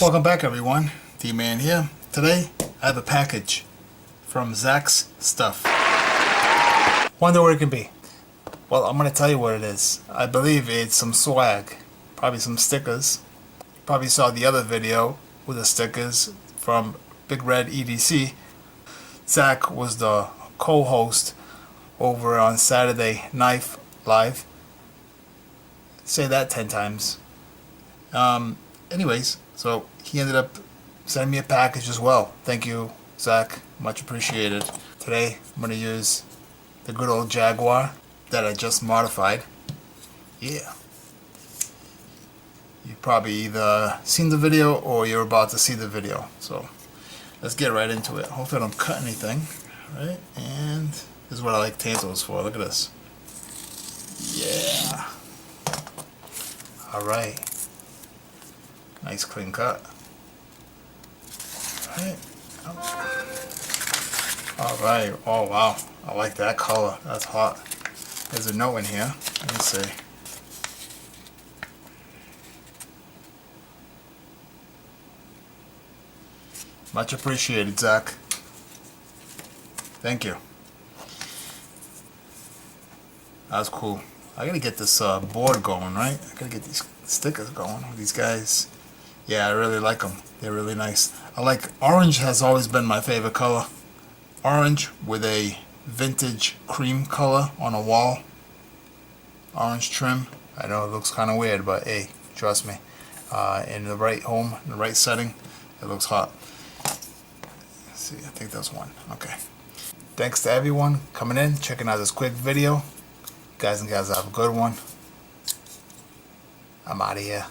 Welcome back, everyone. D-Man here. Today, I have a package from Zach's Stuff. Wonder what it can be. Well, I'm going to tell you what it is. I believe it's some swag. Probably some stickers. You probably saw the other video with the stickers from Big Red EDC. Zach was the co-host over on Saturday Knife Live. Say that 10 times. Anyways, so he ended up sending me a package as well. Thank you, Zach. Much appreciated. Today, I'm going to use the good old Jaguar that I just modified. Yeah. You've probably either seen the video or you're about to see the video. So, let's get right into it. Hopefully I don't cut anything. Right? And this is what I like tantos for. Look at this. Yeah. Alright. Nice clean cut. Alright. Alright. Oh wow. I like that color. That's hot. There's a note in here. Let me see. Much appreciated, Zach. Thank you. That's cool. I gotta get this board going, right? I gotta get these stickers going with these guys. Yeah, I really like them. They're really nice. I like orange. Has always been my favorite color. Orange with a vintage cream color on a wall. Orange trim. I know it looks kind of weird, but hey, trust me. In the right home, in the right setting, it looks hot. Let's see, I think that's one. Okay. Thanks to everyone coming in, checking out this quick video. Guys and gals, have a good one. I'm out of here.